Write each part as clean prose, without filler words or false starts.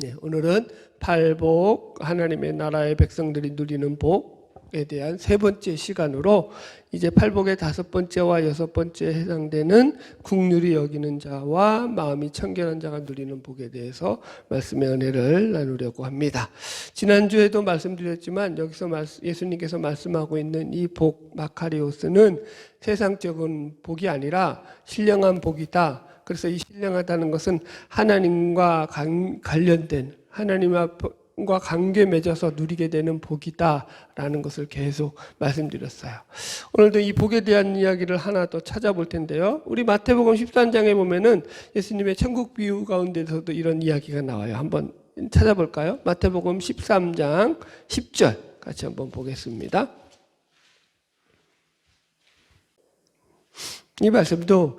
네, 오늘은 팔복, 하나님의 나라의 백성들이 누리는 복에 대한 세 번째 시간으로 이제 팔복의 다섯 번째와 여섯 번째에 해당되는 국률이 여기는 자와 마음이 청결한 자가 누리는 복에 대해서 말씀의 은혜를 나누려고 합니다. 지난주에도 말씀드렸지만 여기서 예수님께서 말씀하고 있는 이 복 마카리오스는 세상적인 복이 아니라 신령한 복이다. 그래서 이 신령하다는 것은 하나님과 관련된, 하나님과 관계 맺어서 누리게 되는 복이다라는 것을 계속 말씀드렸어요. 오늘도 이 복에 대한 이야기를 하나 더 찾아볼 텐데요. 우리 마태복음 13장에 보면은 예수님의 천국 비유 가운데서도 이런 이야기가 나와요. 한번 찾아볼까요? 마태복음 13장 10절 같이 한번 보겠습니다. 이 말씀도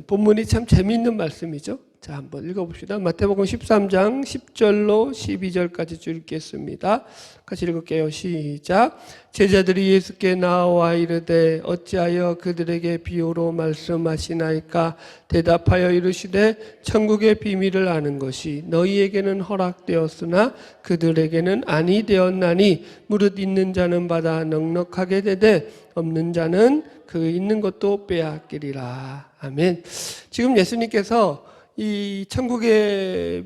본문이 참 재미있는 말씀이죠. 자, 한번 읽어봅시다. 마태복음 13장 10절로 12절까지 쭉 읽겠습니다. 같이 읽을게요. 시작. 제자들이 예수께 나와 이르되 어찌하여 그들에게 비유로 말씀하시나이까? 대답하여 이르시되 천국의 비밀을 아는 것이 너희에게는 허락되었으나 그들에게는 아니 되었나니 무릇 있는 자는 받아 넉넉하게 되되 없는 자는 그 있는 것도 빼앗기리라. 아멘. 지금 예수님께서 이 천국의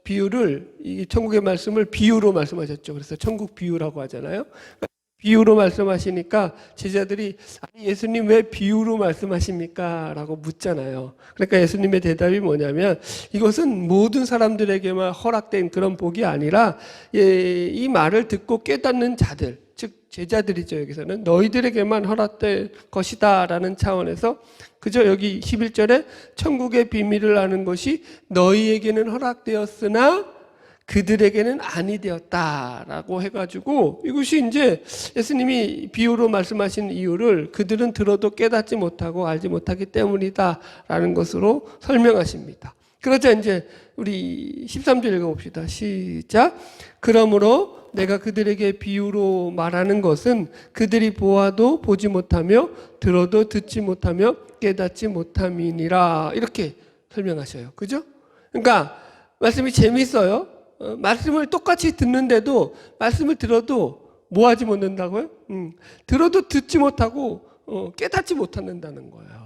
비유를, 이 천국의 말씀을 비유로 말씀하셨죠. 그래서 천국 비유라고 하잖아요. 비유로 말씀하시니까 제자들이 아니 예수님 왜 비유로 말씀하십니까? 라고 묻잖아요. 그러니까 예수님의 대답이 뭐냐면 이것은 모든 사람들에게만 허락된 그런 복이 아니라 이 말을 듣고 깨닫는 자들, 즉 제자들이죠. 여기서는 너희들에게만 허락된 것이다 라는 차원에서 그저 여기 11절에 천국의 비밀을 아는 것이 너희에게는 허락되었으나 그들에게는 아니 되었다라고 해가지고 이것이 이제 예수님이 비유로 말씀하신 이유를 그들은 들어도 깨닫지 못하고 알지 못하기 때문이다라는 것으로 설명하십니다. 그러자 이제 우리 13절 읽어봅시다. 시작. 그러므로 내가 그들에게 비유로 말하는 것은 그들이 보아도 보지 못하며 들어도 듣지 못하며 깨닫지 못함이니라. 이렇게 설명하셔요. 그죠? 그러니까 말씀이 재미있어요. 말씀을 똑같이 듣는데도 말씀을 들어도 뭐 하지 못한다고요? 들어도 듣지 못하고 깨닫지 못한다는 거예요.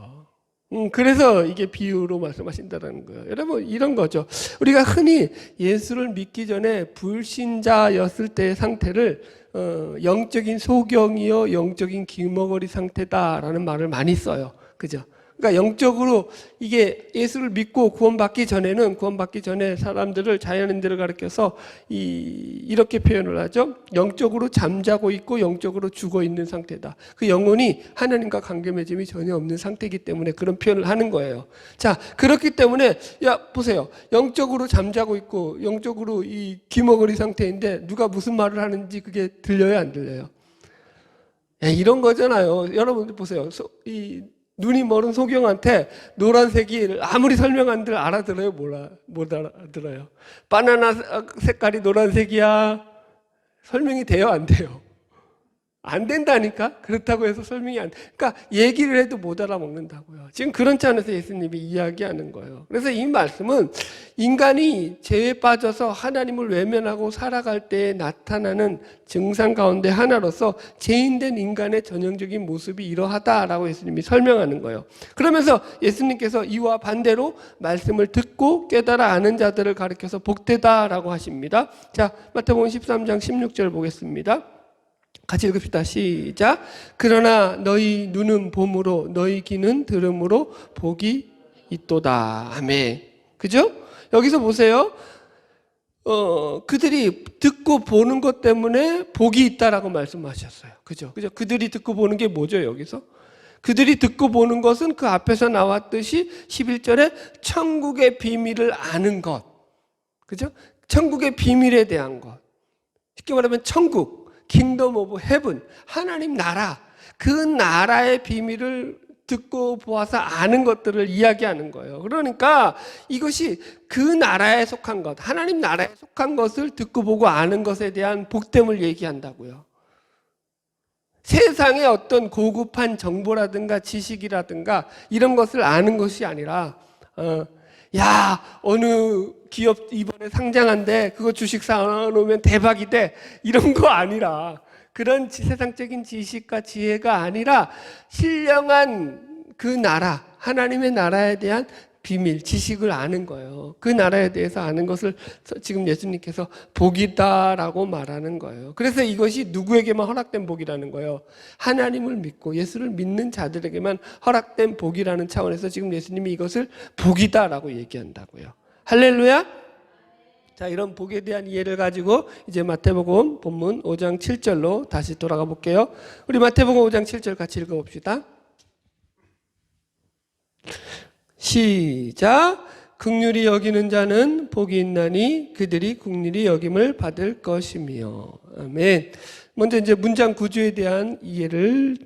그래서 이게 비유로 말씀하신다는 거예요. 여러분 이런 거죠. 우리가 흔히 예수를 믿기 전에 불신자였을 때의 상태를 영적인 소경이요 영적인 귀머거리 상태다라는 말을 많이 써요. 그죠? 그러니까 영적으로 이게 예수를 믿고 구원받기 전에 사람들을 자연인들을 가리켜서 이렇게 표현을 하죠. 영적으로 잠자고 있고 영적으로 죽어 있는 상태다. 그 영혼이 하나님과 관계 맺음이 전혀 없는 상태이기 때문에 그런 표현을 하는 거예요. 자, 그렇기 때문에 보세요. 영적으로 잠자고 있고 영적으로 이 귀머거리 상태인데 누가 무슨 말을 하는지 그게 들려요, 안 들려요? 이런 거잖아요. 여러분들 보세요. 눈이 멀은 소경한테 노란색이 아무리 설명한들 알아들어요? 못 알아들어요? 바나나 색깔이 노란색이야. 설명이 돼요? 안 돼요? 안 된다니까? 그렇다고 해서 설명이 안 돼. 그러니까 얘기를 해도 못 알아먹는다고요. 지금 그런 차원에서 예수님이 이야기하는 거예요. 그래서 이 말씀은 인간이 죄에 빠져서 하나님을 외면하고 살아갈 때 나타나는 증상 가운데 하나로서 죄인된 인간의 전형적인 모습이 이러하다라고 예수님이 설명하는 거예요. 그러면서 예수님께서 이와 반대로 말씀을 듣고 깨달아 아는 자들을 가리켜서 복되다라고 하십니다. 자, 마태복음 13장 16절 보겠습니다. 같이 읽읍시다. 시작. 그러나 너희 눈은 봄으로 너희 귀는 들음으로 복이 있도다. 아멘. 그죠? 여기서 보세요. 그들이 듣고 보는 것 때문에 복이 있다라고 말씀하셨어요. 그죠? 그들이 듣고 보는 게 뭐죠, 여기서? 그들이 듣고 보는 것은 그 앞에서 나왔듯이 11절에 천국의 비밀을 아는 것. 그죠? 천국의 비밀에 대한 것. 쉽게 말하면 천국. 킹덤 오브 헤븐, 하나님 나라, 그 나라의 비밀을 듣고 보아서 아는 것들을 이야기하는 거예요. 그러니까 이것이 그 나라에 속한 것, 하나님 나라에 속한 것을 듣고 보고 아는 것에 대한 복됨을 얘기한다고요. 세상의 어떤 고급한 정보라든가 지식이라든가 이런 것을 아는 것이 아니라 야, 어느 기업 이번에 상장한데 그거 주식 사놓으면 대박이 돼. 이런 거 아니라, 그런 세상적인 지식과 지혜가 아니라 신령한 그 나라, 하나님의 나라에 대한 비밀, 지식을 아는 거예요. 그 나라에 대해서 아는 것을 지금 예수님께서 복이다라고 말하는 거예요. 그래서 이것이 누구에게만 허락된 복이라는 거예요. 하나님을 믿고 예수를 믿는 자들에게만 허락된 복이라는 차원에서 지금 예수님이 이것을 복이다라고 얘기한다고요. 할렐루야. 자, 이런 복에 대한 이해를 가지고 이제 마태복음 본문 5장 7절로 다시 돌아가 볼게요. 우리 마태복음 5장 7절 같이 읽어봅시다. 시작. 긍휼히 여기는 자는 복이 있나니 그들이 긍휼히 여김을 받을 것이며. 아멘. 먼저 이제 문장 구조에 대한 이해를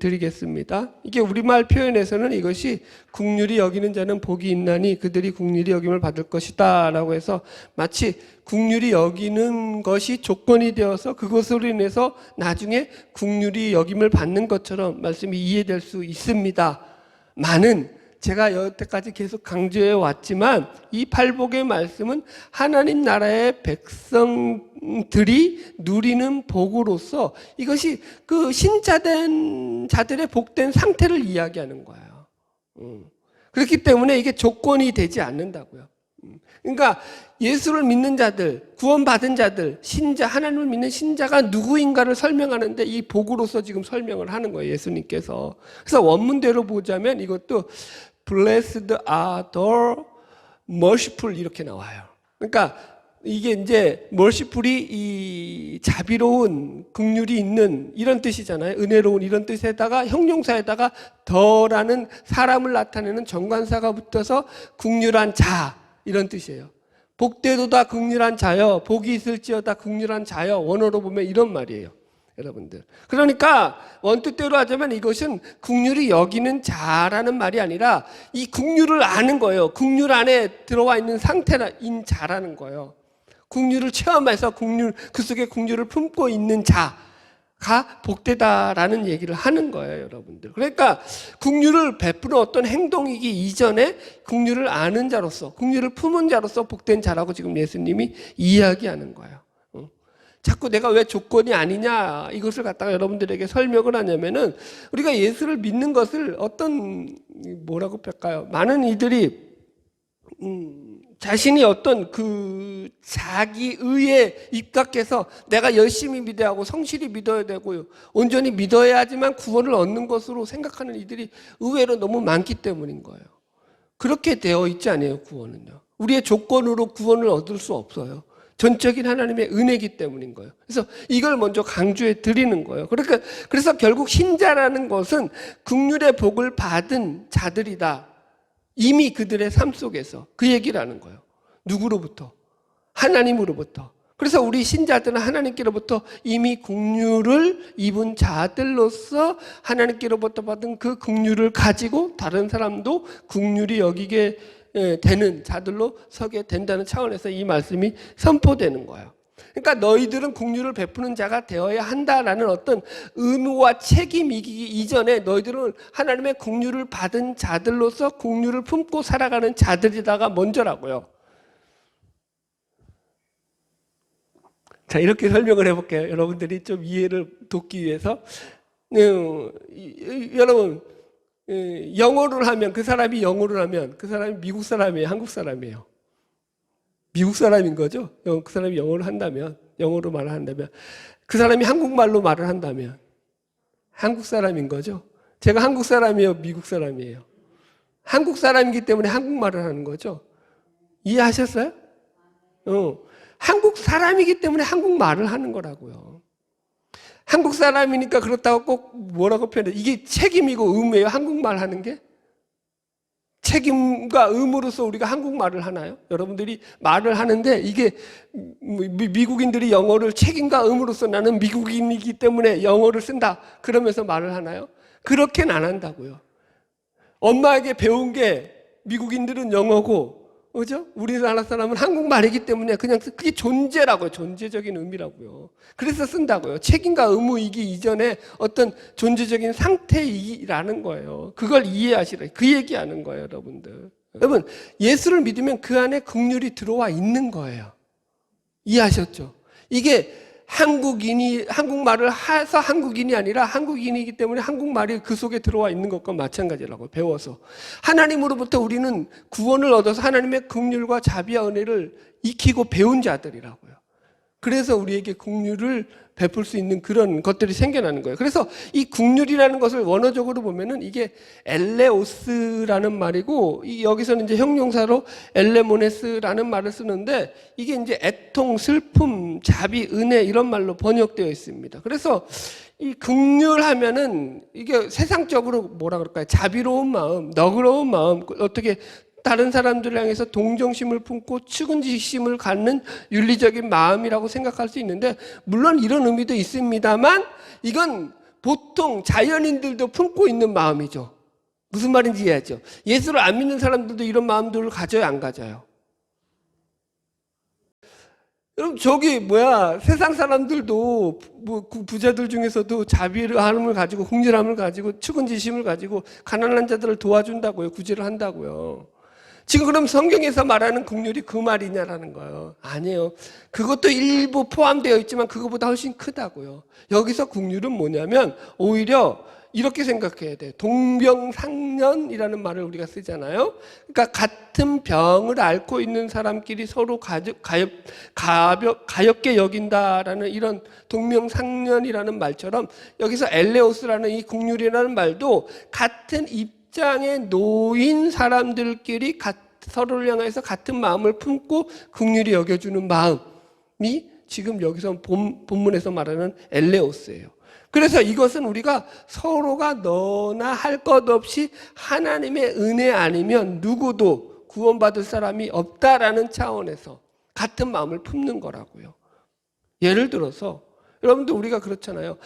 드리겠습니다. 이게 우리말 표현에서는 이것이 긍휼히 여기는 자는 복이 있나니 그들이 긍휼히 여김을 받을 것이다 라고 해서 마치 긍휼히 여기는 것이 조건이 되어서 그것으로 인해서 나중에 긍휼히 여김을 받는 것처럼 말씀이 이해될 수 있습니다. 많은 제가 여태까지 계속 강조해 왔지만 이 팔복의 말씀은 하나님 나라의 백성들이 누리는 복으로서 이것이 그 신자된 자들의 복된 상태를 이야기하는 거예요. 그렇기 때문에 이게 조건이 되지 않는다고요. 그러니까 예수를 믿는 자들, 구원받은 자들, 신자, 하나님을 믿는 신자가 누구인가를 설명하는데 이 복으로서 지금 설명을 하는 거예요, 예수님께서. 그래서 원문대로 보자면 이것도 Blessed are the merciful 이렇게 나와요. 그러니까 이게 이제 merciful이 이 자비로운, 긍휼이 있는 이런 뜻이잖아요. 은혜로운 이런 뜻에다가 형용사에다가 더라는 사람을 나타내는 정관사가 붙어서 긍휼한 자 이런 뜻이에요. 복되도다 긍휼한 자여, 복이 있을지어다 긍휼한 자여. 원어로 보면 이런 말이에요, 여러분들. 그러니까 원뜻대로 하자면 이것은 긍휼히 여기는 자라는 말이 아니라 이 긍휼을 아는 거예요. 긍휼 안에 들어와 있는 상태인 자라는 거예요. 긍휼을 체험해서 그 속에 긍휼을 품고 있는 자가 복되다라는 얘기를 하는 거예요, 여러분들. 그러니까 긍휼을 베푸는 어떤 행동이기 이전에 긍휼을 아는 자로서, 긍휼을 품은 자로서 복된 자라고 지금 예수님이 이야기하는 거예요. 자꾸 내가 왜 조건이 아니냐 이것을 갖다가 여러분들에게 설명을 하냐면은 우리가 예수를 믿는 것을 어떤 뭐라고 할까요? 많은 이들이 자신이 어떤 그 자기 의에 입각해서 내가 열심히 믿어야 하고 성실히 믿어야 되고요, 온전히 믿어야지만 구원을 얻는 것으로 생각하는 이들이 의외로 너무 많기 때문인 거예요. 그렇게 되어 있지 않아요, 구원은요. 우리의 조건으로 구원을 얻을 수 없어요. 전적인 하나님의 은혜이기 때문인 거예요. 그래서 이걸 먼저 강조해 드리는 거예요. 그러니까 그래서 결국 신자라는 것은 긍휼의 복을 받은 자들이다. 이미 그들의 삶 속에서 그 얘기를 하는 거예요. 누구로부터? 하나님으로부터. 그래서 우리 신자들은 하나님께로부터 이미 긍휼을 입은 자들로서 하나님께로부터 받은 그 긍휼을 가지고 다른 사람도 긍휼히 여기게 되는 자들로 서게 된다는 차원에서 이 말씀이 선포되는 거예요. 그러니까 너희들은 긍휼을 베푸는 자가 되어야 한다라는 어떤 의무와 책임이기 이전에 너희들은 하나님의 긍휼을 받은 자들로서 긍휼을 품고 살아가는 자들이다가 먼저라고요. 자, 이렇게 설명을 해볼게요. 여러분들이 좀 이해를 돕기 위해서. 여러분, 영어를 하면 그 사람이 영어를 하면 그 사람이 미국 사람이에요, 한국 사람이에요? 미국 사람인 거죠. 그 사람이 영어를 한다면, 영어로 말을 한다면, 그 사람이 한국말로 말을 한다면 한국 사람인 거죠. 제가 한국 사람이에요, 미국 사람이에요? 한국 사람이기 때문에 한국말을 하는 거죠. 이해하셨어요? 한국 사람이기 때문에 한국말을 하는 거라고요. 한국 사람이니까 그렇다고 꼭 뭐라고 표현해? 이게 책임이고 의무예요, 한국말 하는 게? 책임과 의무로서 우리가 한국말을 하나요? 여러분들이 말을 하는데 이게 미국인들이 영어를 책임과 의무로서 나는 미국인이기 때문에 영어를 쓴다 그러면서 말을 하나요? 그렇게는 안 한다고요. 엄마에게 배운 게 미국인들은 영어고, 그죠? 우리나라 사람은 한국말이기 때문에 그냥 그게 존재라고요. 존재적인 의미라고요. 그래서 쓴다고요. 책임과 의무이기 이전에 어떤 존재적인 상태이라는 거예요. 그걸 이해하시라. 그 얘기하는 거예요, 여러분들. 여러분, 예수를 믿으면 그 안에 긍휼이 들어와 있는 거예요. 이해하셨죠? 이게 한국말을 해서 한국인이 아니라 한국인이기 때문에 한국말이 그 속에 들어와 있는 것과 마찬가지라고 배워서. 하나님으로부터 우리는 구원을 얻어서 하나님의 긍휼과 자비와 은혜를 익히고 배운 자들이라고요. 그래서 우리에게 긍휼을 베풀 수 있는 그런 것들이 생겨나는 거예요. 그래서 이 긍휼이라는 것을 원어적으로 보면은 이게 엘레오스라는 말이고, 여기서는 이제 형용사로 엘레모네스라는 말을 쓰는데, 이게 이제 애통, 슬픔, 자비, 은혜 이런 말로 번역되어 있습니다. 그래서 이 긍휼하면은 이게 세상적으로 뭐라 그럴까요? 자비로운 마음, 너그러운 마음, 어떻게 다른 사람들을 향해서 동정심을 품고 측은지심을 갖는 윤리적인 마음이라고 생각할 수 있는데, 물론 이런 의미도 있습니다만 이건 보통 자연인들도 품고 있는 마음이죠. 무슨 말인지 이해하죠? 예수를 안 믿는 사람들도 이런 마음들을 가져요, 안 가져요? 여러분, 세상 사람들도 부자들 중에서도 자비함을 가지고, 긍휼함을 가지고, 측은지심을 가지고 가난한 자들을 도와준다고요, 구제를 한다고요. 지금 그럼 성경에서 말하는 긍휼이 그 말이냐라는 거예요. 아니에요. 그것도 일부 포함되어 있지만 그것보다 훨씬 크다고요. 여기서 긍휼은 뭐냐면 오히려 이렇게 생각해야 돼. 동병상련이라는 말을 우리가 쓰잖아요. 그러니까 같은 병을 앓고 있는 사람끼리 서로 가볍게 여긴다라는 이런 동병상련이라는 말처럼, 여기서 엘레오스라는 이 긍휼이라는 말도 같은 입장에 놓인 사람들끼리 서로를 향해서 같은 마음을 품고 긍휼히 여겨주는 마음이 지금 여기서 본문에서 말하는 엘레오스예요. 그래서 이것은 우리가 서로가 너나 할 것 없이 하나님의 은혜 아니면 누구도 구원받을 사람이 없다라는 차원에서 같은 마음을 품는 거라고요. 예를 들어서 여러분들, 우리가 그렇잖아요.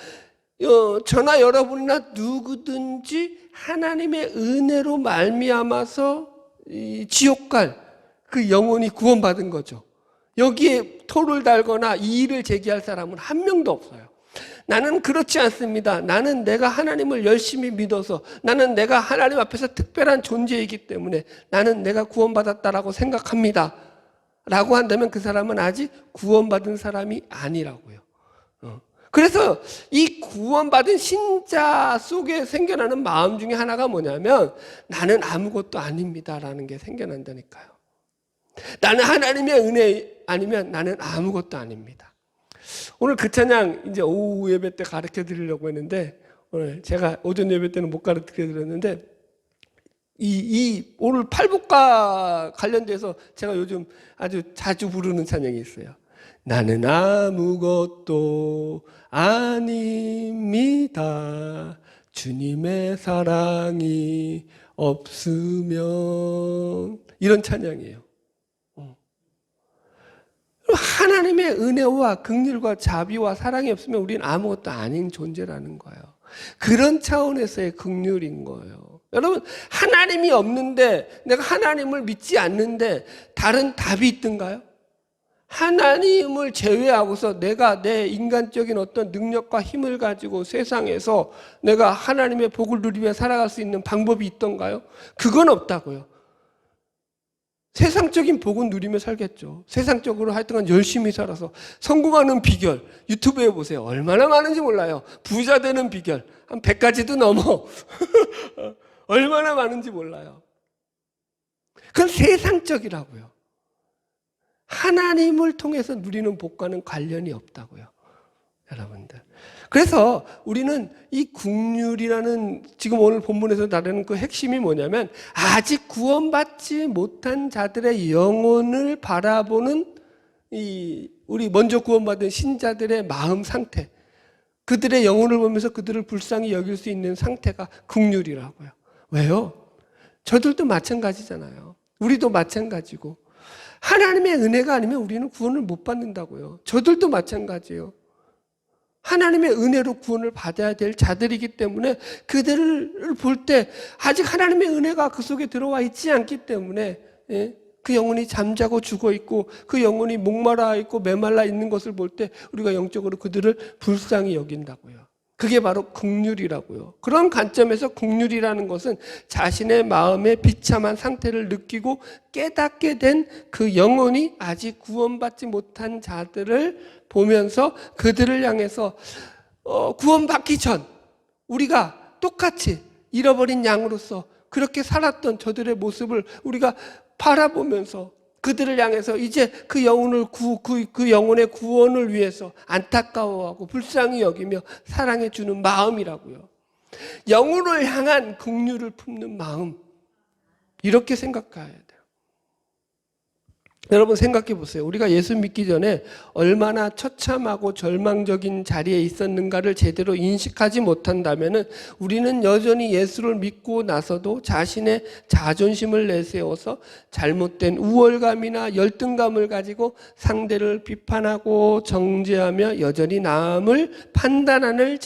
저나 여러분이나 누구든지 하나님의 은혜로 말미암아서 지옥 갈 그 영혼이 구원받은 거죠. 여기에 토를 달거나 이의를 제기할 사람은 한 명도 없어요. 나는 그렇지 않습니다. 나는 내가 하나님을 열심히 믿어서, 나는 내가 하나님 앞에서 특별한 존재이기 때문에 나는 내가 구원받았다라고 생각합니다 라고 한다면 그 사람은 아직 구원받은 사람이 아니라고요. 그래서 이 구원받은 신자 속에 생겨나는 마음 중에 하나가 뭐냐면, 나는 아무것도 아닙니다라는 게 생겨난다니까요. 나는 하나님의 은혜 아니면 나는 아무것도 아닙니다. 오늘 그 찬양 이제 오후 예배 때 가르쳐 드리려고 했는데, 오늘 제가 오전 예배 때는 못 가르쳐 드렸는데, 오늘 팔복과 관련돼서 제가 요즘 아주 자주 부르는 찬양이 있어요. 나는 아무것도 아닙니다. 주님의 사랑이 없으면, 이런 찬양이에요. 하나님의 은혜와 긍휼과 자비와 사랑이 없으면 우리는 아무것도 아닌 존재라는 거예요. 그런 차원에서의 긍휼인 거예요. 여러분, 하나님이 없는데, 내가 하나님을 믿지 않는데 다른 답이 있던가요? 하나님을 제외하고서 내가 내 인간적인 어떤 능력과 힘을 가지고 세상에서 내가 하나님의 복을 누리며 살아갈 수 있는 방법이 있던가요? 그건 없다고요. 세상적인 복은 누리며 살겠죠. 세상적으로 하여튼간 열심히 살아서 성공하는 비결 유튜브에 보세요. 얼마나 많은지 몰라요. 부자 되는 비결 한 100가지도 넘어. 얼마나 많은지 몰라요. 그건 세상적이라고요. 하나님을 통해서 누리는 복과는 관련이 없다고요, 여러분들. 그래서 우리는 이 긍휼이라는, 지금 오늘 본문에서 다루는 그 핵심이 뭐냐면, 아직 구원받지 못한 자들의 영혼을 바라보는 우리 먼저 구원받은 신자들의 마음 상태, 그들의 영혼을 보면서 그들을 불쌍히 여길 수 있는 상태가 긍휼이라고요. 왜요? 저들도 마찬가지잖아요. 우리도 마찬가지고. 하나님의 은혜가 아니면 우리는 구원을 못 받는다고요. 저들도 마찬가지예요. 하나님의 은혜로 구원을 받아야 될 자들이기 때문에 그들을 볼 때 아직 하나님의 은혜가 그 속에 들어와 있지 않기 때문에, 그 영혼이 잠자고 죽어 있고 그 영혼이 목마라 있고 메말라 있는 것을 볼 때 우리가 영적으로 그들을 불쌍히 여긴다고요. 그게 바로 긍휼이라고요. 그런 관점에서 긍휼이라는 것은 자신의 마음의 비참한 상태를 느끼고 깨닫게 된 그 영혼이 아직 구원받지 못한 자들을 보면서 그들을 향해서 구원받기 전 우리가 똑같이 잃어버린 양으로서 그렇게 살았던 저들의 모습을 우리가 바라보면서 그들을 향해서 이제 그 영혼을 그 영혼의 구원을 위해서 안타까워하고 불쌍히 여기며 사랑해 주는 마음이라고요. 영혼을 향한 긍휼을 품는 마음, 이렇게 생각해야 돼요. 여러분 생각해 보세요. 우리가 예수 믿기 전에 얼마나 처참하고 절망적인 자리에 있었는가를 제대로 인식하지 못한다면 우리는 여전히 예수를 믿고 나서도 자신의 자존심을 내세워서 잘못된 우월감이나 열등감을 가지고 상대를 비판하고 정죄하며 여전히 남을 판단하는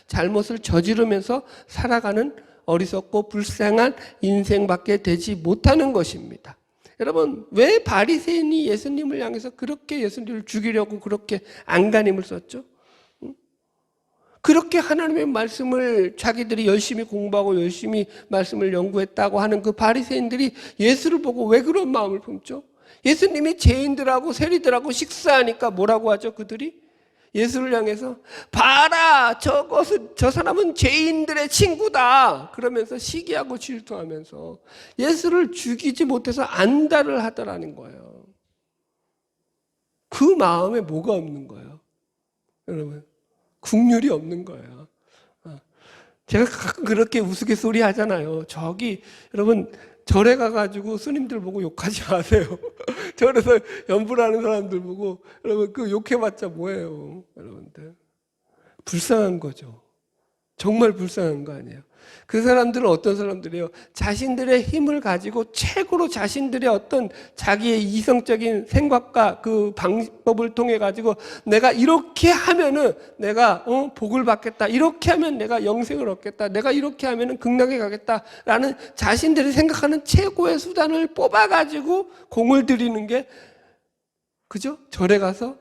잘못을 저지르면서 살아가는 어리석고 불쌍한 인생밖에 되지 못하는 것입니다. 여러분, 왜 바리새인이 예수님을 향해서 그렇게 예수님을 죽이려고 그렇게 안간힘을 썼죠? 그렇게 하나님의 말씀을 자기들이 열심히 공부하고 열심히 말씀을 연구했다고 하는 그 바리새인들이 예수를 보고 왜 그런 마음을 품죠? 예수님이 죄인들하고 세리들하고 식사하니까 뭐라고 하죠, 그들이? 예수를 향해서 봐라, 저 사람은 죄인들의 친구다 그러면서 시기하고 질투하면서 예수를 죽이지 못해서 안달을 하더라는 거예요. 그 마음에 뭐가 없는 거예요? 여러분, 긍휼이 없는 거예요. 제가 가끔 그렇게 우스갯소리 하잖아요. 여러분 절에 가가지고 스님들 보고 욕하지 마세요. 절에서 연불하는 사람들 보고 여러분 그 욕해봤자 뭐예요, 여러분들? 불쌍한 거죠. 정말 불쌍한 거 아니에요? 그 사람들은 어떤 사람들이에요? 자신들의 힘을 가지고 최고로 자신들의 어떤 자기의 이성적인 생각과 그 방법을 통해 가지고 내가 이렇게 하면은 내가 복을 받겠다, 이렇게 하면 내가 영생을 얻겠다, 내가 이렇게 하면은 극락에 가겠다라는 자신들이 생각하는 최고의 수단을 뽑아 가지고 공을 들이는 게, 그죠? 절에 가서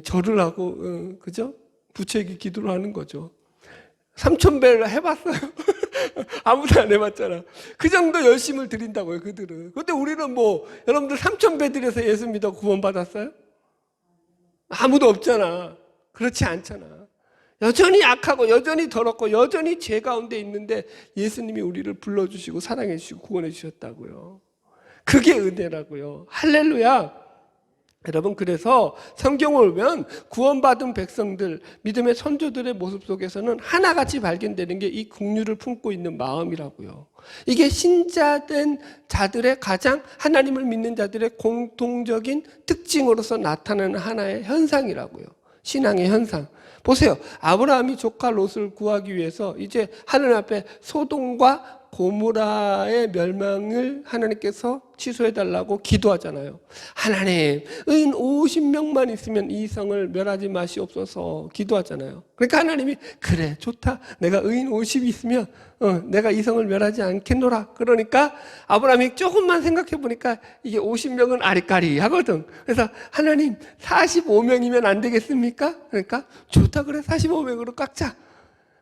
절을 하고 그죠? 부처에게 기도를 하는 거죠. 3000배를 해봤어요. 아무도 안 해봤잖아. 그 정도 열심을 드린다고요, 그들은. 근데 우리는 여러분들 3000배 드려서 예수 믿어 구원받았어요? 아무도 없잖아. 그렇지 않잖아. 여전히 약하고 여전히 더럽고 여전히 죄 가운데 있는데 예수님이 우리를 불러주시고 사랑해 주시고 구원해 주셨다고요. 그게 은혜라고요. 할렐루야. 여러분, 그래서 성경을 보면 구원받은 백성들, 믿음의 선조들의 모습 속에서는 하나같이 발견되는 게 이 긍휼을 품고 있는 마음이라고요. 이게 신자된 자들의 가장, 하나님을 믿는 자들의 공통적인 특징으로서 나타나는 하나의 현상이라고요. 신앙의 현상. 보세요. 아브라함이 조카 롯을 구하기 위해서 이제 하늘 앞에 소돔과 고모라의 멸망을 하나님께서 취소해달라고 기도하잖아요. 하나님, 의인 50명만 있으면 이 성을 멸하지 마시옵소서 기도하잖아요. 그러니까 하나님이 그래, 좋다. 내가 의인 50이 있으면 내가 이 성을 멸하지 않겠노라. 그러니까 아브라함이 조금만 생각해 보니까 이게 50명은 아리까리하거든. 그래서 하나님 45명이면 안 되겠습니까? 그러니까 좋다, 그래, 45명으로 깎자.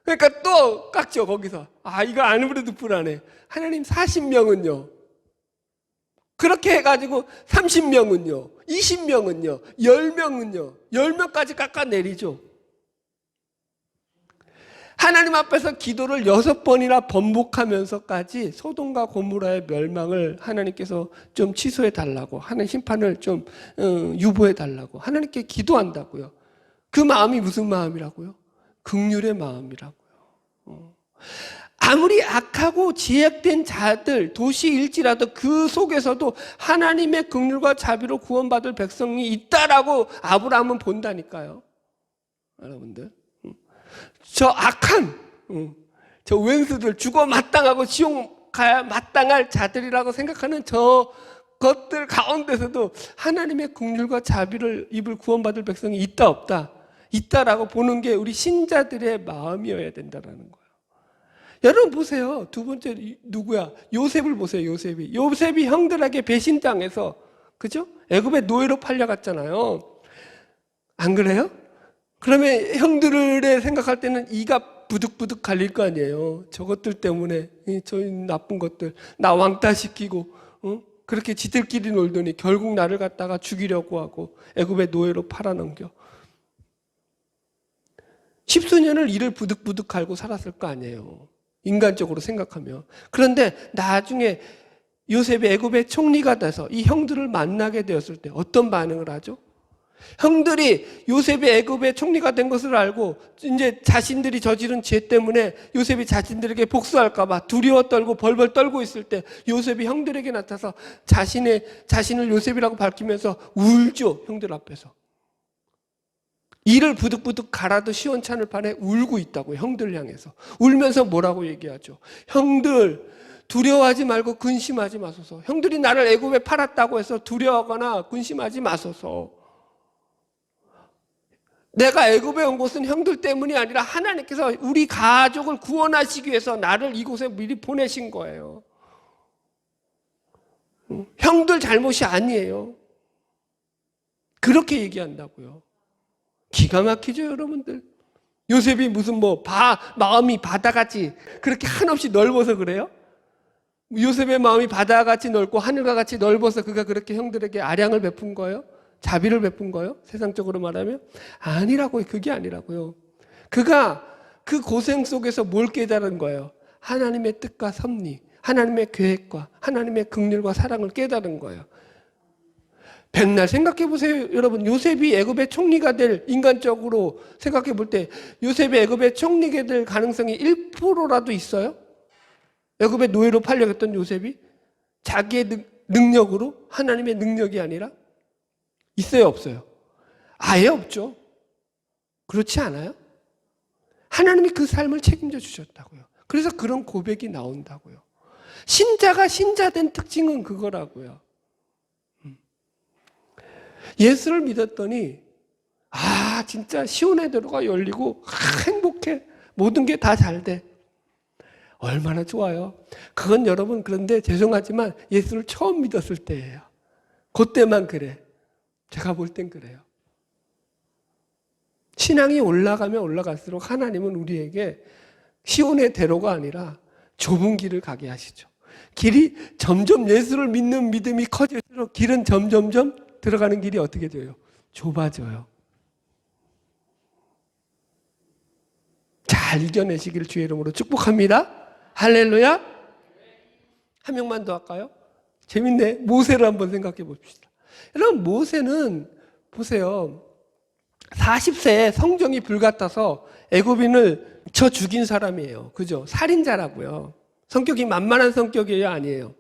그러니까 또 깎죠, 거기서. 이거 아무래도 불안해. 하나님 40명은요. 그렇게 해가지고 30명은요. 20명은요. 10명은요. 10명까지 깎아내리죠. 하나님 앞에서 기도를 6번이나 번복하면서까지 소돔과 고모라의 멸망을 하나님께서 좀 취소해 달라고, 하는 심판을 좀 유보해 달라고 하나님께 기도한다고요. 그 마음이 무슨 마음이라고요? 긍휼의 마음이라고요. 아무리 악하고 지역된 자들, 도시일지라도 그 속에서도 하나님의 긍휼과 자비로 구원받을 백성이 있다라고 아브라함은 본다니까요. 여러분들, 저 악한 저 왼수들, 죽어 마땅하고 지옥 가야 마땅할 자들이라고 생각하는 저 것들 가운데서도 하나님의 긍휼과 자비를 입을 구원받을 백성이 있다 없다? 있다라고 보는 게 우리 신자들의 마음이어야 된다라는 거예요. 여러분 보세요. 두 번째 누구야? 요셉을 보세요. 요셉이 형들에게 배신당해서, 그죠? 애굽의 노예로 팔려갔잖아요. 안 그래요? 그러면 형들의 생각할 때는 이가 부득부득 갈릴 거 아니에요. 저것들 때문에 저 나쁜 것들 나 왕따시키고 그렇게 지들끼리 놀더니 결국 나를 갖다가 죽이려고 하고 애굽의 노예로 팔아넘겨. 십수년을 이를 부득부득 갈고 살았을 거 아니에요. 인간적으로 생각하면. 그런데 나중에 요셉이 애굽의 총리가 돼서 이 형들을 만나게 되었을 때 어떤 반응을 하죠? 형들이 요셉이 애굽의 총리가 된 것을 알고 이제 자신들이 저지른 죄 때문에 요셉이 자신들에게 복수할까 봐 두려워 떨고 벌벌 떨고 있을 때 요셉이 형들에게 나타나서 자신을 요셉이라고 밝히면서 울죠. 형들 앞에서. 이를 부득부득 갈아도 시원찮을 판에 울고 있다고요. 형들 향해서. 울면서 뭐라고 얘기하죠? 형들 두려워하지 말고 근심하지 마소서. 형들이 나를 애굽에 팔았다고 해서 두려워하거나 근심하지 마소서. 내가 애굽에 온 곳은 형들 때문이 아니라 하나님께서 우리 가족을 구원하시기 위해서 나를 이곳에 미리 보내신 거예요. 형들 잘못이 아니에요. 그렇게 얘기한다고요. 기가 막히죠, 여러분들. 요셉이 무슨 마음이 바다같이 그렇게 한없이 넓어서 그래요? 요셉의 마음이 바다같이 넓고 하늘과 같이 넓어서 그가 그렇게 형들에게 아량을 베푼 거예요? 자비를 베푼 거예요? 세상적으로 말하면? 아니라고요. 그게 아니라고요. 그가 그 고생 속에서 뭘 깨달은 거예요? 하나님의 뜻과 섭리, 하나님의 계획과 하나님의 긍휼과 사랑을 깨달은 거예요. 백날 생각해 보세요. 여러분, 요셉이 애굽의 총리가 될, 인간적으로 생각해 볼 때 요셉이 애굽의 총리가 될 가능성이 1%라도 있어요? 애굽의 노예로 팔려갔던 요셉이 자기의 능력으로, 하나님의 능력이 아니라 있어요, 없어요? 아예 없죠. 그렇지 않아요? 하나님이 그 삶을 책임져 주셨다고요. 그래서 그런 고백이 나온다고요. 신자가 신자된 특징은 그거라고요. 예수를 믿었더니 진짜 시온의 대로가 열리고 행복해. 모든 게 다 잘 돼. 얼마나 좋아요. 그건 여러분, 그런데 죄송하지만 예수를 처음 믿었을 때예요. 그때만 그래. 제가 볼 땐 그래요. 신앙이 올라가면 올라갈수록 하나님은 우리에게 시온의 대로가 아니라 좁은 길을 가게 하시죠. 길이 점점 예수를 믿는 믿음이 커질수록 길은 점점점 들어가는 길이 어떻게 돼요? 좁아져요. 잘 이겨내시기를 주의 이름으로 축복합니다. 할렐루야. 한 명만 더 할까요? 재밌네. 모세를 한번 생각해 봅시다. 여러분, 모세는 보세요. 40세에 성정이 불같아서 애굽인을 쳐 죽인 사람이에요. 그죠? 살인자라고요. 성격이 만만한 성격이에요, 아니에요?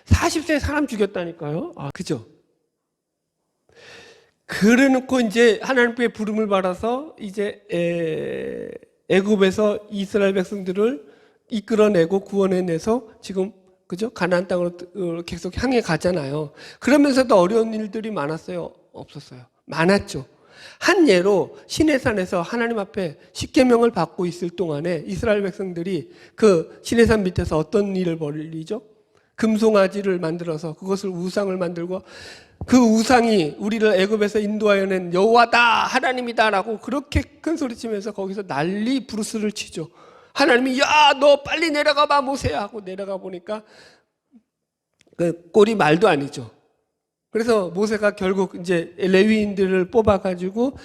40세에 사람 죽였다니까요. 그죠? 그래놓고 이제 하나님의 부름을 받아서 이제 애굽에서 이스라엘 백성들을 이끌어내고 구원해내서 지금 그죠? 가나안 땅으로 계속 향해 가잖아요. 그러면서도 어려운 일들이 많았어요? 없었어요? 많았죠. 한 예로 시내산에서 하나님 앞에 십계명을 받고 있을 동안에 이스라엘 백성들이 그 시내산 밑에서 어떤 일을 벌이죠? 금송아지를 만들어서 그것을 우상을 만들고 그 우상이 우리를 애굽에서 인도하여 낸 여호와다, 하나님이다라고 그렇게 큰 소리치면서 거기서 난리 부르스를 치죠. 하나님이 너 빨리 내려가 봐 모세야 하고 내려가 보니까 그 꼴이 말도 아니죠. 그래서 모세가 결국 이제 레위인들을 뽑아가지고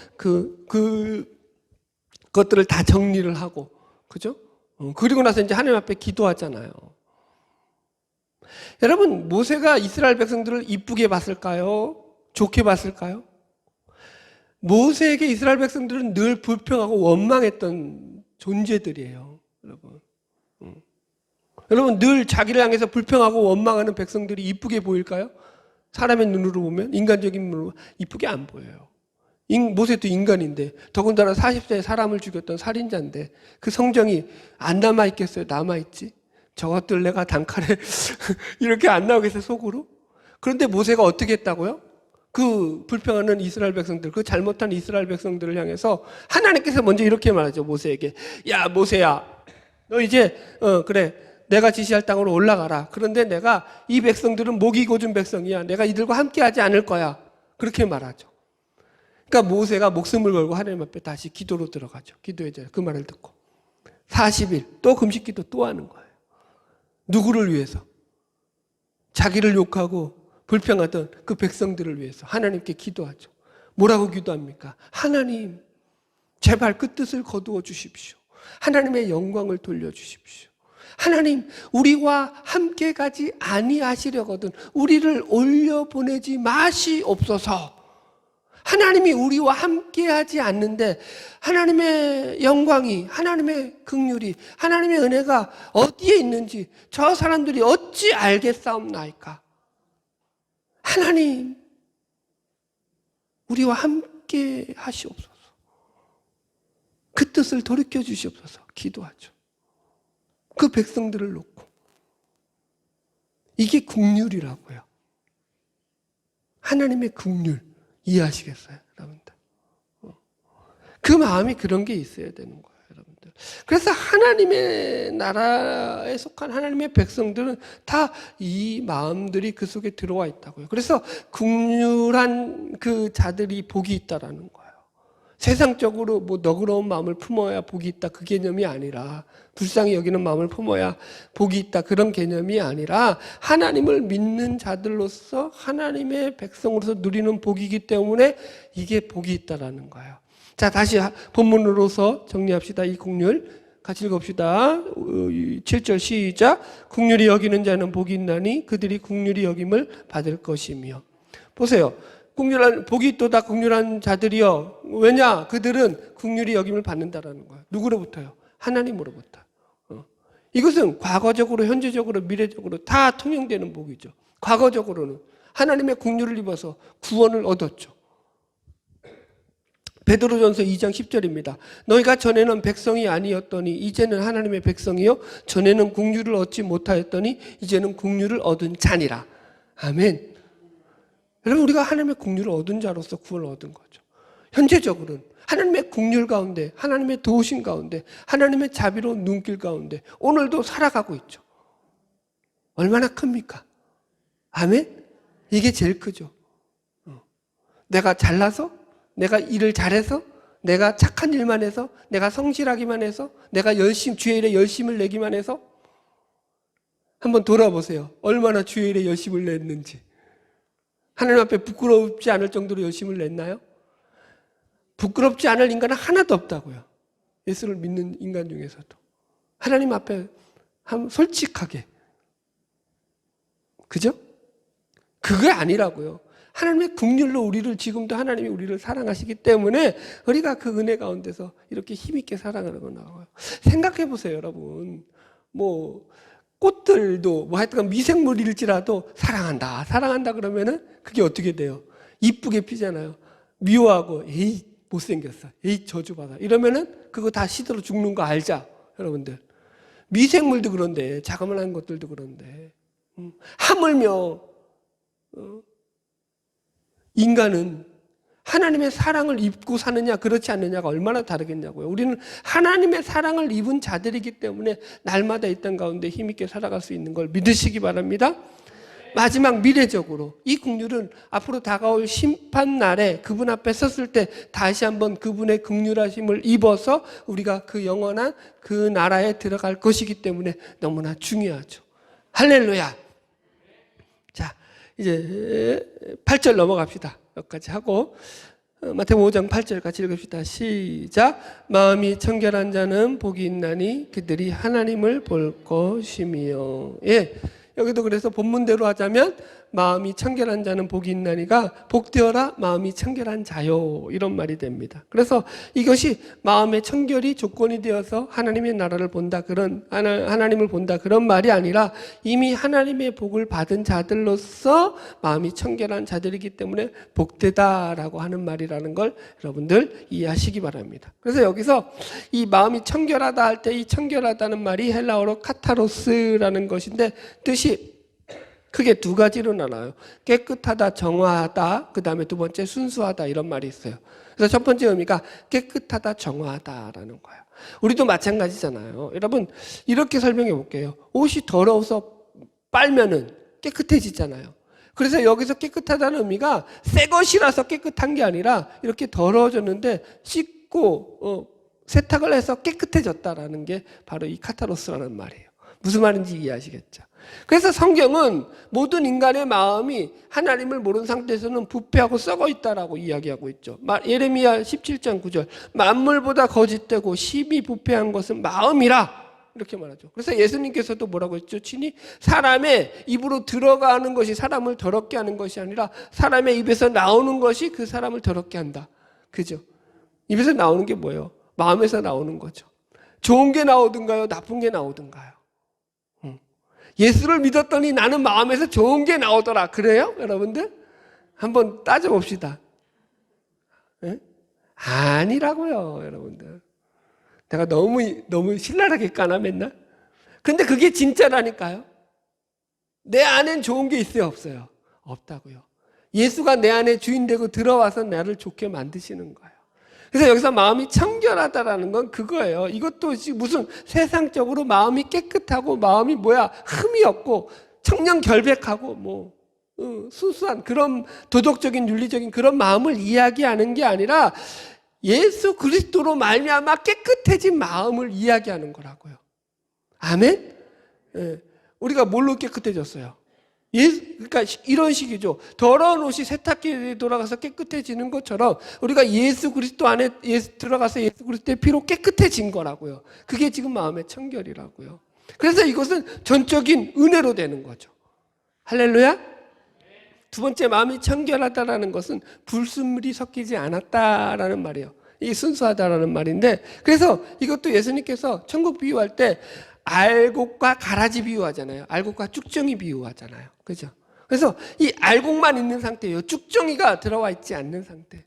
그것들을 다 정리를 하고, 그죠? 그리고 나서 이제 하나님 앞에 기도하잖아요. 여러분, 모세가 이스라엘 백성들을 이쁘게 봤을까요? 좋게 봤을까요? 모세에게 이스라엘 백성들은 늘 불평하고 원망했던 존재들이에요, 여러분. 여러분, 늘 자기를 향해서 불평하고 원망하는 백성들이 이쁘게 보일까요? 사람의 눈으로 보면, 인간적인 눈으로 이쁘게 안 보여요. 모세도 인간인데, 더군다나 40세에 사람을 죽였던 살인자인데 그 성정이 안 남아있겠어요? 남아있지? 저것들 내가 단칼에 이렇게 안 나오겠어요, 속으로? 그런데 모세가 어떻게 했다고요? 그 불평하는 이스라엘 백성들, 그 잘못한 이스라엘 백성들을 향해서 하나님께서 먼저 이렇게 말하죠, 모세에게. 야, 모세야, 너 이제 그래, 내가 지시할 땅으로 올라가라. 그런데 내가 이 백성들은 목이 고준 백성이야. 내가 이들과 함께 하지 않을 거야. 그렇게 말하죠. 그러니까 모세가 목숨을 걸고 하나님 앞에 다시 기도로 들어가죠. 기도의 자리. 그 말을 듣고 40일 또 금식기도 또 하는 거예요. 누구를 위해서? 자기를 욕하고 불평하던 그 백성들을 위해서 하나님께 기도하죠. 뭐라고 기도합니까? 하나님, 제발 그 뜻을 거두어 주십시오. 하나님의 영광을 돌려주십시오. 하나님, 우리와 함께 가지 아니하시려거든 우리를 올려보내지 마시옵소서. 하나님이 우리와 함께 하지 않는데 하나님의 영광이, 하나님의 긍휼이, 하나님의 은혜가 어디에 있는지 저 사람들이 어찌 알겠사옵나이까. 하나님, 우리와 함께 하시옵소서. 그 뜻을 돌이켜 주시옵소서. 기도하죠. 그 백성들을 놓고. 이게 긍휼이라고요. 하나님의 긍휼 이해하시겠어요, 여러분들? 그 마음이 그런 게 있어야 되는 거예요, 여러분들. 그래서 하나님의 나라에 속한 하나님의 백성들은 다 이 마음들이 그 속에 들어와 있다고요. 그래서 긍휼한 그 자들이 복이 있다라는 거예요. 세상적으로 뭐 너그러운 마음을 품어야 복이 있다 그 개념이 아니라, 불쌍히 여기는 마음을 품어야 복이 있다 그런 개념이 아니라 하나님을 믿는 자들로서 하나님의 백성으로서 누리는 복이기 때문에 이게 복이 있다라는 거예요. 자, 다시 본문으로서 정리합시다. 이 긍휼 같이 읽읍시다. 7절 시작. 긍휼히 여기는 자는 복이 있나니 그들이 긍휼히 여김을 받을 것이며. 보세요. 긍휼한 복이 있도다 긍휼한 자들이여. 왜냐? 그들은 긍휼히 여김을 받는다라는 거예요. 누구로부터요? 하나님으로부터. 이것은 과거적으로, 현재적으로, 미래적으로 다 통용되는 복이죠. 과거적으로는 하나님의 긍휼을 입어서 구원을 얻었죠. 베드로전서 2장 10절입니다. 너희가 전에는 백성이 아니었더니 이제는 하나님의 백성이요 전에는 긍휼을 얻지 못하였더니 이제는 긍휼을 얻은 자니라. 아멘. 여러분, 우리가 하나님의 긍휼을 얻은 자로서 구원을 얻은 거죠. 현재적으로는 하나님의 긍휼 가운데, 하나님의 도우심 가운데, 하나님의 자비로운 눈길 가운데 오늘도 살아가고 있죠. 얼마나 큽니까? 아멘? 이게 제일 크죠. 내가 잘나서, 내가 일을 잘해서, 내가 착한 일만 해서, 내가 성실하기만 해서, 내가 주의 일에 열심을 내기만 해서 한번 돌아보세요. 얼마나 주의 일에 열심을 냈는지. 하나님 앞에 부끄럽지 않을 정도로 열심을 냈나요? 부끄럽지 않을 인간은 하나도 없다고요. 예수를 믿는 인간 중에서도. 하나님 앞에 솔직하게. 그죠? 그게 아니라고요. 하나님의 긍휼로 우리를, 지금도 하나님이 우리를 사랑하시기 때문에 우리가 그 은혜 가운데서 이렇게 힘있게 살아가는 거 나와요. 생각해 보세요, 여러분. 뭐 꽃들도 뭐 하여튼 미생물일지라도 사랑한다 그러면은 그게 어떻게 돼요? 이쁘게 피잖아요. 미워하고 에이 못생겼어, 에이 저주받아 이러면은 그거 다 시들어 죽는 거 알죠, 여러분들? 미생물도 그런데, 자그마한 것들도 그런데, 하물며 인간은 하나님의 사랑을 입고 사느냐 그렇지 않느냐가 얼마나 다르겠냐고요. 우리는 하나님의 사랑을 입은 자들이기 때문에 날마다 이 땅 가운데 힘있게 살아갈 수 있는 걸 믿으시기 바랍니다. 마지막 미래적으로 이 긍휼은 앞으로 다가올 심판날에 그분 앞에 섰을 때 다시 한번 그분의 긍휼하심을 입어서 우리가 그 영원한 그 나라에 들어갈 것이기 때문에 너무나 중요하죠. 할렐루야. 자, 이제 8절 넘어갑시다. 여기까지 하고 마태복음 5장 8절 같이 읽읍시다. 시작. 마음이 청결한 자는 복이 있나니 그들이 하나님을 볼 것이며. 예, 여기도 그래서 본문대로 하자면 마음이 청결한 자는 복이 있나니가 복되어라 마음이 청결한 자요, 이런 말이 됩니다. 그래서 이것이 마음의 청결이 조건이 되어서 하나님의 나라를 본다, 그런 하나님을 본다 그런 말이 아니라 이미 하나님의 복을 받은 자들로서 마음이 청결한 자들이기 때문에 복되다라고 하는 말이라는 걸 여러분들 이해하시기 바랍니다. 그래서 여기서 이 마음이 청결하다 할 때 이 청결하다는 말이 헬라어로 카타로스라는 것인데 뜻이 크게 두 가지로 나눠요. 깨끗하다, 정화하다, 그 다음에 두 번째 순수하다, 이런 말이 있어요. 그래서 첫 번째 의미가 깨끗하다, 정화하다라는 거예요. 우리도 마찬가지잖아요. 여러분, 이렇게 설명해 볼게요. 옷이 더러워서 빨면은 깨끗해지잖아요. 그래서 여기서 깨끗하다는 의미가 새 것이라서 깨끗한 게 아니라 이렇게 더러워졌는데 씻고 세탁을 해서 깨끗해졌다라는 게 바로 이 카타로스라는 말이에요. 무슨 말인지 이해하시겠죠? 그래서 성경은 모든 인간의 마음이 하나님을 모르는 상태에서는 부패하고 썩어 있다라고 이야기하고 있죠. 예레미야 17장 9절 만물보다 거짓되고 심히 부패한 것은 마음이라 이렇게 말하죠. 그래서 예수님께서도 뭐라고 했죠? 친히 사람의 입으로 들어가는 것이 사람을 더럽게 하는 것이 아니라 사람의 입에서 나오는 것이 그 사람을 더럽게 한다. 그죠? 입에서 나오는 게 뭐예요? 마음에서 나오는 거죠. 좋은 게 나오든가요? 나쁜 게 나오든가요? 예수를 믿었더니 나는 마음에서 좋은 게 나오더라. 그래요? 여러분들? 한번 따져봅시다. 네? 아니라고요, 여러분들. 내가 너무 신랄하게 까나 맨날? 근데 그게 진짜라니까요. 내 안엔 좋은 게 있어요, 없어요? 없다고요. 예수가 내 안에 주인 되고 들어와서 나를 좋게 만드시는 거예요. 그래서 여기서 마음이 청결하다라는 건 그거예요. 이것도 무슨 세상적으로 마음이 깨끗하고 마음이 흠이 없고 청렴결백하고 순수한 그런 도덕적인 윤리적인 그런 마음을 이야기하는 게 아니라 예수 그리스도로 말미암아 깨끗해진 마음을 이야기하는 거라고요. 아멘? 예. 우리가 뭘로 깨끗해졌어요? 그러니까 이런 식이죠. 더러운 옷이 세탁기에 돌아가서 깨끗해지는 것처럼 우리가 예수 그리스도 안에 들어가서 예수 그리스도의 피로 깨끗해진 거라고요. 그게 지금 마음의 청결이라고요. 그래서 이것은 전적인 은혜로 되는 거죠. 할렐루야. 두 번째, 마음이 청결하다라는 것은 불순물이 섞이지 않았다라는 말이에요. 이 순수하다라는 말인데, 그래서 이것도 예수님께서 천국 비유할 때 알곡과 가라지 비유하잖아요. 알곡과 쭉정이 비유하잖아요. 그죠? 그래서 이 알곡만 있는 상태예요. 쭉정이가 들어와 있지 않는 상태.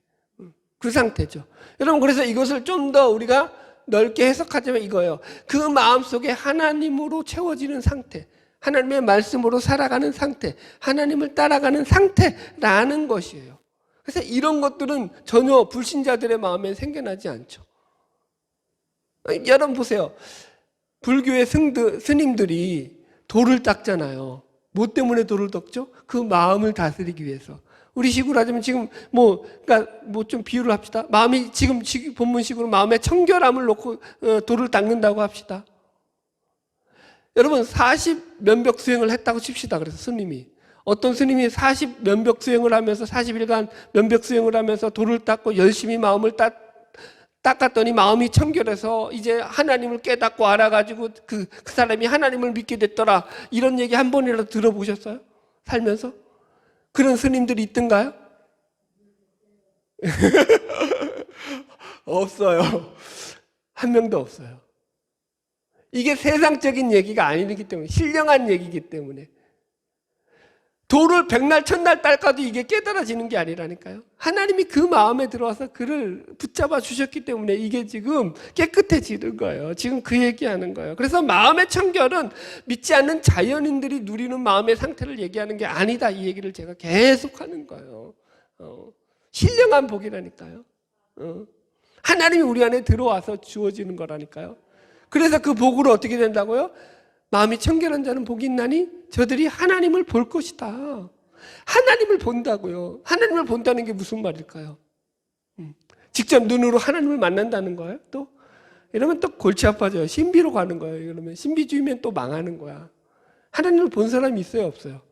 그 상태죠. 여러분, 그래서 이것을 좀 더 우리가 넓게 해석하자면 이거예요. 그 마음 속에 하나님으로 채워지는 상태, 하나님의 말씀으로 살아가는 상태, 하나님을 따라가는 상태라는 것이에요. 그래서 이런 것들은 전혀 불신자들의 마음에 생겨나지 않죠. 여러분 보세요. 불교의 스님들이 돌을 닦잖아요. 뭐 때문에 돌을 닦죠? 그 마음을 다스리기 위해서. 우리 식으로 하자면 지금 그러니까 좀 비유를 합시다. 마음이 지금 본문식으로 마음의 청결함을 놓고 돌을 닦는다고 합시다. 여러분 40 면벽 수행을 했다고 칩시다. 그래서 스님이 어떤 스님이 40 면벽 수행을 하면서 40일간 면벽 수행을 하면서 돌을 닦고 열심히 마음을 닦았더니 마음이 청결해서 이제 하나님을 깨닫고 알아가지고 그 사람이 하나님을 믿게 됐더라. 이런 얘기 한 번이라도 들어보셨어요? 살면서? 그런 스님들이 있던가요? 없어요. 한 명도 없어요. 이게 세상적인 얘기가 아니기 때문에, 신령한 얘기이기 때문에. 돌을 백날 천날 닦아도 이게 깨달아지는 게 아니라니까요. 하나님이 그 마음에 들어와서 그를 붙잡아 주셨기 때문에 이게 지금 깨끗해지는 거예요. 지금 그 얘기하는 거예요. 그래서 마음의 청결은 믿지 않는 자연인들이 누리는 마음의 상태를 얘기하는 게 아니다. 이 얘기를 제가 계속 하는 거예요. 신령한 복이라니까요. 하나님이 우리 안에 들어와서 주어지는 거라니까요. 그래서 그 복으로 어떻게 된다고요? 마음이 청결한 자는 복이 있나니 저들이 하나님을 볼 것이다. 하나님을 본다고요. 하나님을 본다는 게 무슨 말일까요? 직접 눈으로 하나님을 만난다는 거예요? 또 이러면 또 골치 아파져요. 신비로 가는 거예요. 이러면 신비주의면 또 망하는 거야. 하나님을 본 사람이 있어요, 없어요?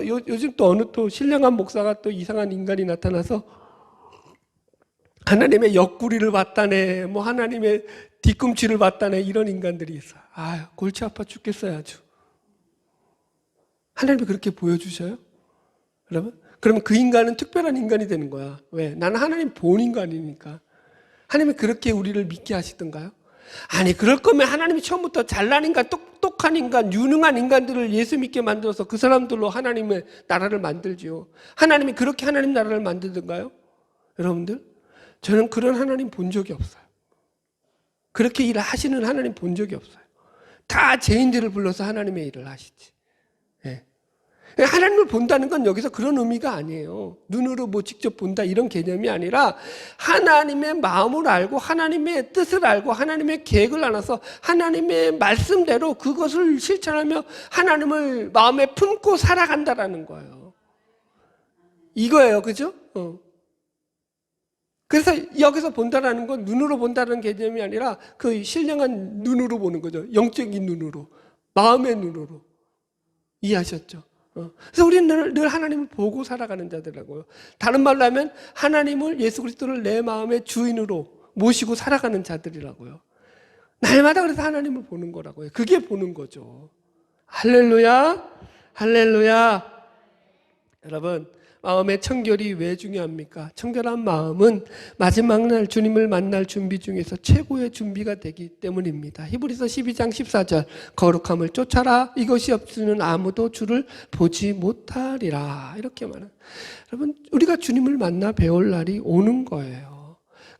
요즘 또 어느 또 신령한 목사가 또 이상한 인간이 나타나서 하나님의 옆구리를 봤다네, 하나님의 뒤꿈치를 봤다네, 이런 인간들이 있어요. 골치 아파 죽겠어요, 아주. 하나님이 그렇게 보여주셔요? 그러면 그 인간은 특별한 인간이 되는 거야. 왜? 나는 하나님 본 인간이니까. 하나님이 그렇게 우리를 믿게 하시던가요? 아니, 그럴 거면 하나님이 처음부터 잘난 인간, 똑똑한 인간, 유능한 인간들을 예수 믿게 만들어서 그 사람들로 하나님의 나라를 만들지요. 하나님이 그렇게 하나님 나라를 만들던가요? 여러분들? 저는 그런 하나님 본 적이 없어요. 그렇게 일을 하시는 하나님 본 적이 없어요. 다 죄인들을 불러서 하나님의 일을 하시지. 네. 하나님을 본다는 건 여기서 그런 의미가 아니에요. 눈으로 직접 본다 이런 개념이 아니라 하나님의 마음을 알고 하나님의 뜻을 알고 하나님의 계획을 알아서 하나님의 말씀대로 그것을 실천하며 하나님을 마음에 품고 살아간다라는 거예요. 이거예요. 그죠? 그래서 여기서 본다라는 건 눈으로 본다는 개념이 아니라 그 신령한 눈으로 보는 거죠. 영적인 눈으로, 마음의 눈으로. 이해하셨죠? 그래서 우리는 늘 하나님을 보고 살아가는 자들이라고요. 다른 말로 하면 하나님을, 예수 그리스도를 내 마음의 주인으로 모시고 살아가는 자들이라고요. 날마다 그래서 하나님을 보는 거라고요. 그게 보는 거죠. 할렐루야, 할렐루야. 여러분, 마음의 청결이 왜 중요합니까? 청결한 마음은 마지막 날 주님을 만날 준비 중에서 최고의 준비가 되기 때문입니다. 히브리서 12장 14절, 거룩함을 쫓아라. 이것이 없으면 아무도 주를 보지 못하리라. 이렇게 말은. 여러분, 우리가 주님을 만나 배울 날이 오는 거예요.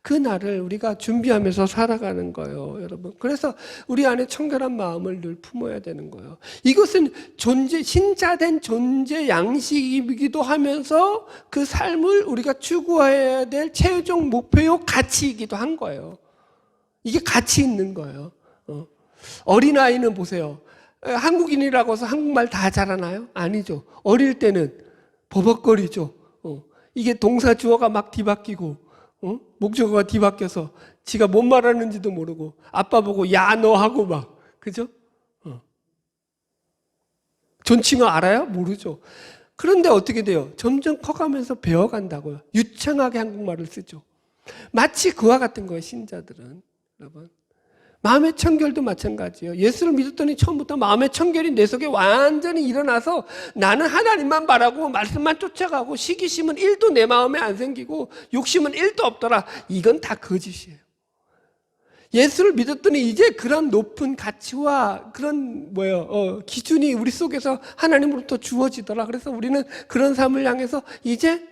그 날을 우리가 준비하면서 살아가는 거예요, 여러분. 그래서 우리 안에 청결한 마음을 늘 품어야 되는 거예요. 이것은 신자된 존재 양식이기도 하면서 그 삶을 우리가 추구해야 될 최종 목표요 가치이기도 한 거예요. 이게 가치 있는 거예요. 어린아이는 보세요. 한국인이라고 해서 한국말 다 잘하나요? 아니죠. 어릴 때는 버벅거리죠. 이게 동사 주어가 막 뒤바뀌고 목적어가 뒤바뀌어서 지가 뭔 말하는지도 모르고 아빠 보고 야 너 하고 막, 그죠? 존칭어 알아요? 모르죠. 그런데 어떻게 돼요? 점점 커가면서 배워간다고요. 유창하게 한국말을 쓰죠. 마치 그와 같은 거예요, 신자들은. 여러분, 마음의 청결도 마찬가지예요. 예수를 믿었더니 처음부터 마음의 청결이 내 속에 완전히 일어나서 나는 하나님만 바라고 말씀만 쫓아가고 시기심은 1도 내 마음에 안 생기고 욕심은 1도 없더라. 이건 다 거짓이에요. 예수를 믿었더니 이제 그런 높은 가치와 그런 기준이 우리 속에서 하나님으로부터 주어지더라. 그래서 우리는 그런 삶을 향해서 이제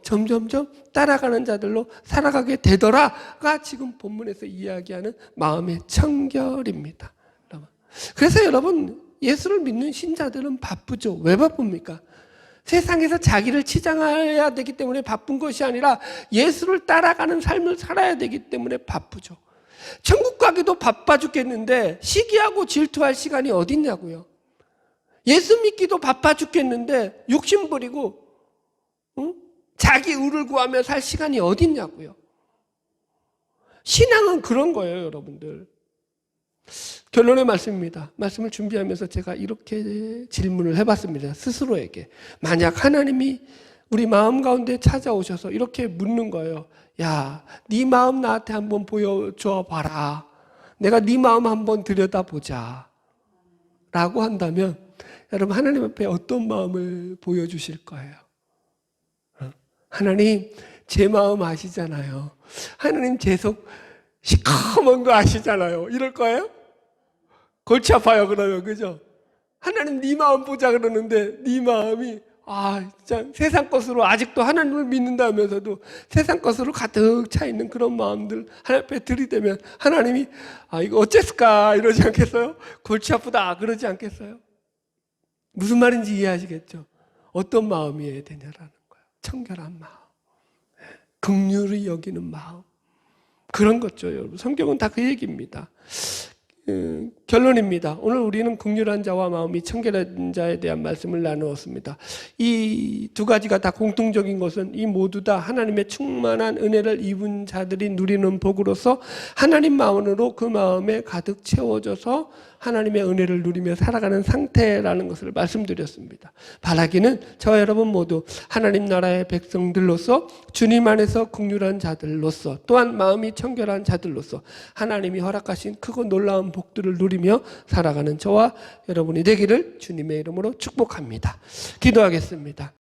점점점 따라가는 자들로 살아가게 되더라가 지금 본문에서 이야기하는 마음의 청결입니다. 그래서 여러분, 예수를 믿는 신자들은 바쁘죠. 왜 바쁩니까? 세상에서 자기를 치장해야 되기 때문에 바쁜 것이 아니라 예수를 따라가는 삶을 살아야 되기 때문에 바쁘죠. 천국 가기도 바빠 죽겠는데 시기하고 질투할 시간이 어딨냐고요. 예수 믿기도 바빠 죽겠는데 욕심 부리고 자기 의를 구하며 살 시간이 어딨냐고요. 신앙은 그런 거예요, 여러분들. 결론의 말씀입니다. 말씀을 준비하면서 제가 이렇게 질문을 해봤습니다. 스스로에게. 만약 하나님이 우리 마음 가운데 찾아오셔서 이렇게 묻는 거예요. 야, 네 마음 나한테 한번 보여줘 봐라. 내가 네 마음 한번 들여다보자. 라고 한다면 여러분, 하나님 앞에 어떤 마음을 보여주실 거예요? 하나님, 제 마음 아시잖아요. 하나님, 제 속 시커먼 거 아시잖아요. 이럴 거예요? 골치 아파요, 그러면. 그죠? 하나님, 네 마음 보자 그러는데 네 마음이 진짜 세상 것으로, 아직도 하나님을 믿는다면서도 세상 것으로 가득 차 있는 그런 마음들 하나님 앞에 들이대면 하나님이 이거 어째을까 이러지 않겠어요? 골치 아프다 그러지 않겠어요? 무슨 말인지 이해하시겠죠? 어떤 마음이어야 되냐라는 거예요. 청결한 마음, 긍휼히 여기는 마음, 그런 거죠. 여러분, 성경은 다 그 얘기입니다. 결론입니다. 오늘 우리는 긍휼한 자와 마음이 청결한 자에 대한 말씀을 나누었습니다. 이 두 가지가 다 공통적인 것은 이 모두 다 하나님의 충만한 은혜를 입은 자들이 누리는 복으로서 하나님 마음으로 그 마음에 가득 채워져서 하나님의 은혜를 누리며 살아가는 상태라는 것을 말씀드렸습니다. 바라기는 저와 여러분 모두 하나님 나라의 백성들로서 주님 안에서 긍휼한 자들로서 또한 마음이 청결한 자들로서 하나님이 허락하신 크고 놀라운 복들을 누리며 살아가는 저와 여러분이 되기를 주님의 이름으로 축복합니다. 기도하겠습니다.